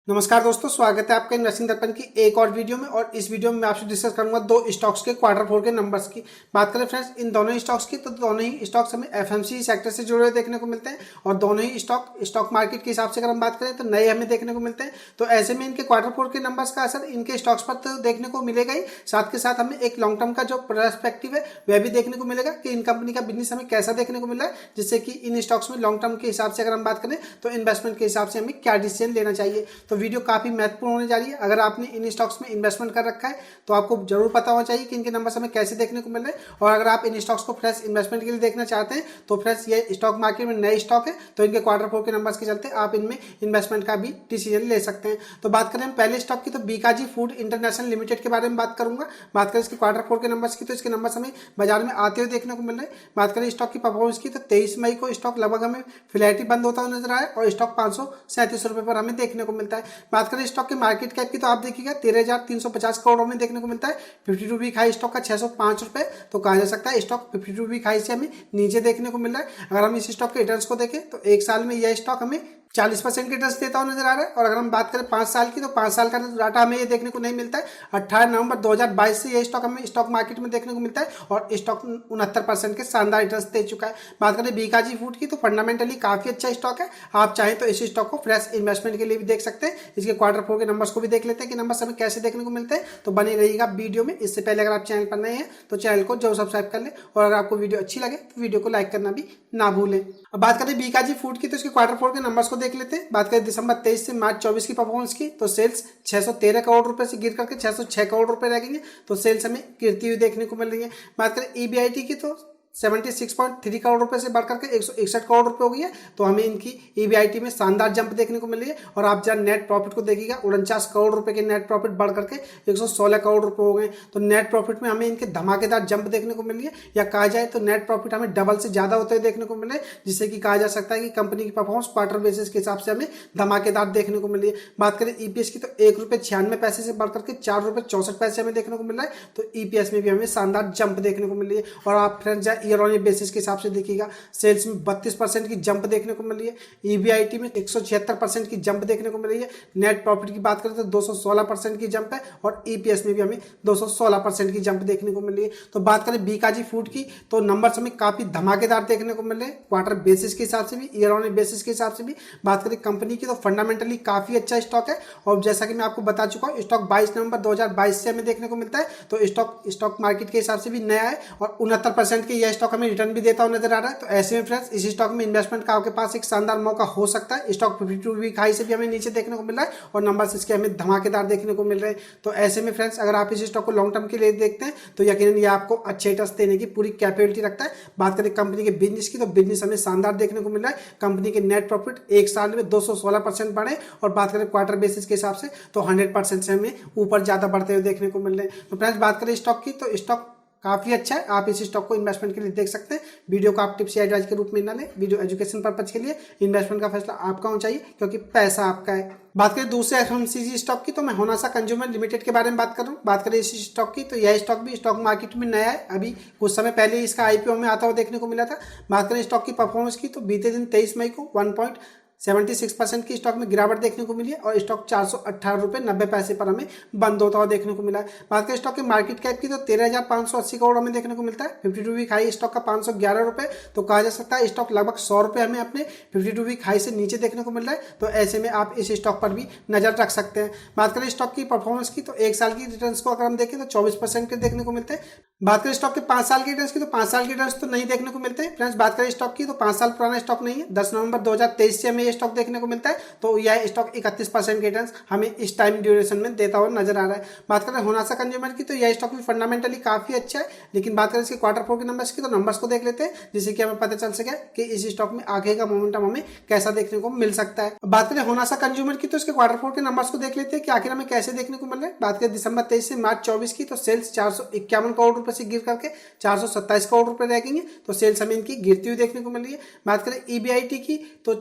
नमस्कार दोस्तों, स्वागत है आपका इन्वेस्टिंग दर्पण की एक और वीडियो में। और इस वीडियो में मैं आपसे डिस्कस करूंगा दो स्टॉक्स के क्वार्टर फोर के नंबर्स की। बात करें फ्रेंड्स इन दोनों स्टॉक्स की, तो दोनों ही स्टॉक्स हमें एफएमसीजी सेक्टर से जुड़े हुए देखने को मिलते हैं और दोनों ही स्टॉक मार्केट के हिसाब से अगर हम बात करें तो नए हमें देखने को मिलते हैं। तो ऐसे में इनके क्वार्टर फोर के नंबर्स का असर इनके स्टॉक्स पर तो देखने को मिलेगा ही, साथ के साथ हमें एक लॉन्ग टर्म का जो पर्सपेक्टिव है वह भी देखने को मिलेगा कि इन कंपनी का बिजनेस हमें कैसा देखने को मिल रहा है, जिससे कि इन स्टॉक्स में लॉन्ग टर्म के हिसाब से अगर हम बात करें तो इन्वेस्टमेंट के हिसाब से हमें क्या डिसीजन लेना चाहिए। तो वीडियो काफी महत्वपूर्ण होने जा रही है। अगर आपने इन स्टॉक्स में इन्वेस्टमेंट कर रखा है तो आपको जरूर पता होना चाहिए कि इनके नंबर्स हमें कैसे देखने को मिल रहे हैं। और अगर आप इन स्टॉक्स को फ्रेश इन्वेस्टमेंट के लिए देखना चाहते हैं तो फ्रेश ये स्टॉक मार्केट में नए स्टॉक है, तो इनके क्वार्टर फोर के नंबर्स के चलते आप इनमें इन्वेस्टमेंट का भी डिसीजन ले सकते हैं। तो बात करें हम पहले स्टॉक की, तो बीकाजी फूड इंटरनेशनल लिमिटेड के बारे में बात करूंगा। बात करें इसके क्वार्टर फोर के नंबर्स की, तो इसके नंबर्स हमें बाजार में आते हुए देखने को मिल रहे हैं। बात करें स्टॉक की परफॉर्मेंस की, तो 23 मई को स्टॉक लगभग हमें फ्लैट ही बंद होता हुआ नजर आया और स्टॉक 537 रुपए पर हमें देखने को मिलता है। बात करें स्टॉक के मार्केट कैप की, तो आप देखिएगा 13,350 करोड़ में देखने को मिलता है। 52 वीक हाई स्टॉक का 605 रुपए, तो कहा जा सकता है स्टॉक 52 वीक हाई से हमें नीचे देखने को मिल रहा है। अगर हम इस स्टॉक के रिटर्न्स को देखें तो एक साल में यह स्टॉक हमें 40% के रिटर्न देता हुआ नजर आ रहा है। और अगर हम बात करें 5 साल की, तो 5 साल का डाटा हमें ये देखने को नहीं मिलता है। 18 नवंबर 2022 से ये स्टॉक हमें स्टॉक मार्केट में देखने को मिलता है और स्टॉक 69% के शानदार रिटर्न दे चुका है। बात करें बीकाजी फूड की, तो फंडामेंटली काफी अच्छा स्टॉक है। आप चाहें तो इस स्टॉक को फ्रेश इन्वेस्टमेंट के लिए भी देख सकते हैं। इसके क्वार्टर फोर के नंबर्स को भी देख लेते हैं कि नंबर्स हमें कैसे देखने को मिलते हैं। तो बने रहिएगा वीडियो में। इससे पहले अगर आप चैनल पर नए हैं तो चैनल को जरूर सब्सक्राइब कर लें और अगर आपको वीडियो अच्छी लगे तो वीडियो को लाइक करना भी ना भूलें। अब बात करें बीकाजी फूड की, तो इसके क्वार्टर फोर के नंबर्स को देख लेते हैं। बात करें दिसंबर 23 से मार्च 24 की परफॉर्मेंस की, तो सेल्स 613 करोड़ रुपए से गिर करके 606 करोड़ रुपए रह गई है, तो सेल्स हमें गिरती हुई देखने को मिल रही है। बात करें ईबीआईटी की, तो 76.3 करोड़ रुपए से बढ़कर के 161 करोड़ रुपए हो गई है, तो हमें इनकी ईबीआईटी में शानदार जंप देखने को मिल रही है। और आप जब नेट प्रॉफिट को देखिएगा 49 करोड़ रुपए के नेट प्रॉफिट बढ़ करके 116 करोड़ रुपए हो गए, तो नेट प्रॉफिट में हमें इनके धमाकेदार जंप देखने को मिल रही है। या कहा जाए तो नेट प्रॉफिट हमें डबल से ज्यादा होते हुए देखने को मिल रहे हैं, जिससे कि कहा जा सकता है कि कंपनी की परफॉर्मेंस क्वार्टर बेसिस के हिसाब से हमें धमाकेदार देखने को मिल रही है। बात करें ईपीएस की, तो 1 रुपए 96 पैसे से बढ़कर के 4 रुपए 64 पैसे हमें देखने को मिल रहा है, तो ईपीएस में भी हमें शानदार जंप देखने को मिल रही है। और आप friends year on year basis हिसाब से देखिएगा, सेल्स में 32% की जंप देखने को मिल रही है, ईबीआईटी में 176% की जंप देखने को मिल रही है। नेट प्रॉफिट की बात करें तो 216% की जंप है और ईपीएस में भी हमें 216% की जंप देखने को मिल रही है। तो बात करें बीकाजी फूड की, तो नंबर्स हमें काफी धमाकेदार देखने को मिल रहे हैं, क्वार्टर बेसिस के हिसाब से भी, ईयर ऑन ईयर बेसिस के हिसाब से भी। बात करें कंपनी की, तो फंडामेंटली काफी अच्छा स्टॉक है। और जैसा कि मैं आपको बता चुका हूं, स्टॉक 22 नवंबर 2022 से हमें देखने को मिलता है, तो स्टॉक मार्केट के हिसाब से भी नया है और 69% के यह स्टॉक हमें रिटर्न भी देता हुआ नजर आ रहा है। तो ऐसे में फ्रेंड्स इस स्टॉक में इन्वेस्टमेंट का आपके पास एक शानदार मौका हो सकता है। स्टॉक 52 वीक हाई से भी हमें नीचे देखने को मिल रहा है और नंबर्स इसके हमें धमाकेदार देखने को मिल रहे हैं। तो ऐसे में फ्रेंड्स अगर आप इस स्टॉक को लॉन्ग टर्म के लिए देखते हैं तो यकीनन ये आपको अच्छे रिटर्न्स देने की पूरी कैपेबिलिटी रखता है। बात करें कंपनी के बिजनेस की, तो बिजनेस हमें शानदार देखने को मिल रहा है। कंपनी के नेट प्रॉफिट एक साल में 216% बढ़े और बात करें क्वार्टर बेसिस के हिसाब से तो 100% से हमें ऊपर ज्यादा बढ़ते हुए देखने को मिल रहे हैं। तो फ्रेंड्स बात करें स्टॉक की, तो स्टॉक काफी अच्छा है। आप इस स्टॉक को इन्वेस्टमेंट के लिए देख सकते हैं। वीडियो को आप टिप्स या एडवाइस के रूप में ना लें, वीडियो एजुकेशन पर्पज के लिए। इन्वेस्टमेंट का फैसला आपका होना चाहिए क्योंकि पैसा आपका है। बात करें दूसरे एफएमसीजी स्टॉक की, तो मैं होनासा कंज्यूमर लिमिटेड के बारे में बात करूं। बात करें इस स्टॉक की, तो यह स्टॉक भी स्टॉक मार्केट में नया है, अभी कुछ समय पहले इसका आईपीओ में आता हुआ देखने को मिला था। बात करें स्टॉक की परफॉर्मेंस की, तो बीते दिन 23 मई को 1.76% की स्टॉक में गिरावट देखने को मिली है और स्टॉक 418 रुपए 90 पैसे पर हमें बंद होता हुआ देखने को मिला है। बात करें स्टॉक के मार्केट कैप की, तो 13,580 करोड़ हमें देखने को मिलता है। 52 वीक हाई स्टॉक का 511 रुपए, तो कहा जा सकता है स्टॉक लगभग 100 रुपए हमें अपने 52 वीक हाई से नीचे देखने को मिल रहा है। तो ऐसे में आप इस स्टॉक पर भी नजर रख सकते हैं। बात करें स्टॉक की परफॉर्मेंस की, तो एक साल की रिटर्न को अगर हम देखें तो 24% के देखने को मिलते हैं। बात करें स्टॉक के 5 साल के रिटर्न की, तो 5 साल के रिटर्न तो नहीं देखने को मिलते हैं। फ्रेंड्स बात करें स्टॉक की, तो 5 साल पुराना स्टॉक नहीं है, 10 नवंबर 2023 से हमें ये स्टॉक देखने को मिलता है, तो यह स्टॉक 31% के रिटर्न हमें इस टाइम ड्यूरेशन में देता हुआ नजर आ रहा है। बात करें होनासा कंज्यूमर की, तो यह स्टॉक भी फंडामेंटली काफी अच्छा है, लेकिन बात करें इसके क्वार्टर फोर के नंबर्स की, तो नंबर्स को देख लेते हैं जिससे कि हमें पता चल सके कि इस स्टॉक में आगे का मोमेंटम हमें कैसा देखने को मिल सकता है। बात करें होनासा कंज्यूमर की, तो इसके क्वार्टर फोर के नंबर्स को देख लेते हैं कि आखिर हमें कैसे देखने को मिल रहे हैं। बात करें दिसंबर 23 से मार्च 24 की, तो सेल्स 451 करोड़ रुपए से गिर करके 427 करोड़ रुपए रह गई है, तो सेल्स हमें इनकी गिरती हुई देखने को मिल रही है। बात करें ईबीआईटी की, तो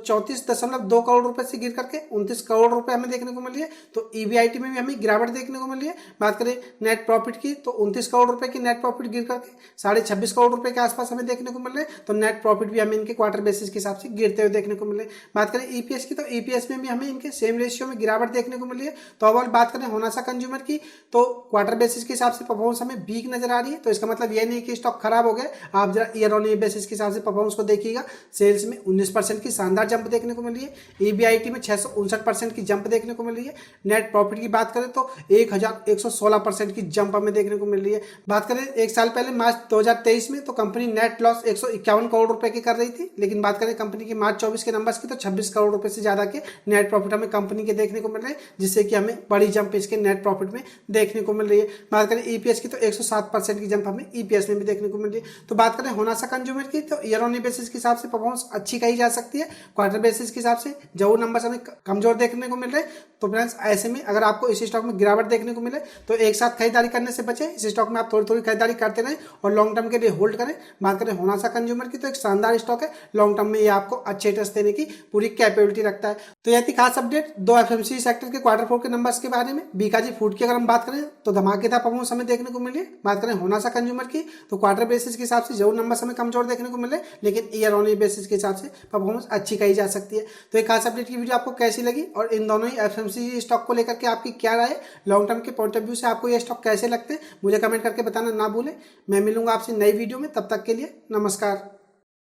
2.2 करोड़ रुपए से गिर करके 29 करोड़ रुपए हमें देखने को मिली है। तो ईबीआईटी में भी हमें गिरावट देखने को मिली है। बात करें नेट प्रॉफिट की तो 29 करोड़ रुपए की नेट प्रॉफिट गिर करके 26.5 करोड़ रुपए के आसपास हमें देखने को मिल रहे हैं। तो नेट प्रॉफिट भी हमें इनके क्वार्टर बेसिस के हिसाब से गिरते हुए देखने को मिल रहे हैं। बात करें ईपीएस की तो ईपीएस में भी हमें इनके सेम रेशियो में गिरावट देखने को मिली है। तो ओवरऑल बात करें होनासा कंज्यूमर की तो क्वार्टर बेसिस के हिसाब से परफॉर्मेंस हमें वीक नजर आ रही है। तो इसका मतलब यह नहीं कि स्टॉक खराब हो गया, आप जरा ईयर ऑन ईयर बेसिस के हिसाब से परफॉर्मेंस को देखिएगा। सेल्स में 19% की शानदार जंप देखने को मिली है। ईबीआईटी में 659% की जंप देखने को मिल रही है। नेट प्रॉफिट की बात करें तो 1116% की जंप हमें देखने को मिल रही है। बात करें एक साल पहले मार्च 2023 में तो कंपनी नेट लॉस 151 करोड़ रुपए की कर रही थी, लेकिन बात करें कंपनी के मार्च 24 के नंबर्स की तो 26 करोड़ रुपए से ज्यादा के नेट प्रॉफिट हमें कंपनी के देखने को मिल रहे हैं, जिससे कि हमें बड़ी जंप इसके नेट प्रॉफिट में देखने को मिल रही है। बात करें ईपीएस की तो 107% की जंप हमें ईपीएस में भी देखने को मिल रही है। तो बात करें होनासा कंज्यूमर की तो ईयर ऑन ईयर बेसिस के हिसाब से परफॉर्मेंस अच्छी कही जा सकती है। क्वार्टर बेसिस के हिसाब से जो नंबर्स हमें कमजोर देखने को मिल रहे हैं। तो फ्रेंड्स ऐसे में अगर आपको इस स्टॉक में गिरावट देखने को मिले तो एक साथ खरीदारी करने से बचे। इस स्टॉक में आप थोड़ी थोड़ी खरीदारी करते रहें और लॉन्ग टर्म के लिए होल्ड करें। बात करें होनासा कंज्यूमर की तो एक शानदार स्टॉक है, लॉन्ग टर्म में ये आपको अच्छे रिटर्न्स देने की पूरी कैपेबिलिटी रखता है। तो यह थी खास अपडेट 2 एफएमसीजी सेक्टर के क्वार्टर 4 के नंबर्स के बारे में। बीकाजी फूड की अगर हम बात करें तो धमाकेदार परफॉर्मेंस हमें देखने को मिली। बात करें होनासा कंज्यूमर की तो क्वार्टर बेसिस के हिसाब से जरूर नंबर्स हमें कमजोर देखने को मिले, लेकिन ईयर ऑन ईयर बेसिस के हिसाब से परफॉर्मेंस अच्छी कही जा सकती है। तो एक खास अपडेट की वीडियो आपको कैसी लगी और इन दोनों ही एफएमसीजी स्टॉक को लेकर के आपकी क्या राय, लॉन्ग टर्म के पॉइंट ऑफ व्यू से आपको ये स्टॉक कैसे लगते हैं, मुझे कमेंट करके बताना ना भूलें। मैं मिलूंगा आपसे नई वीडियो में, तब तक के लिए नमस्कार।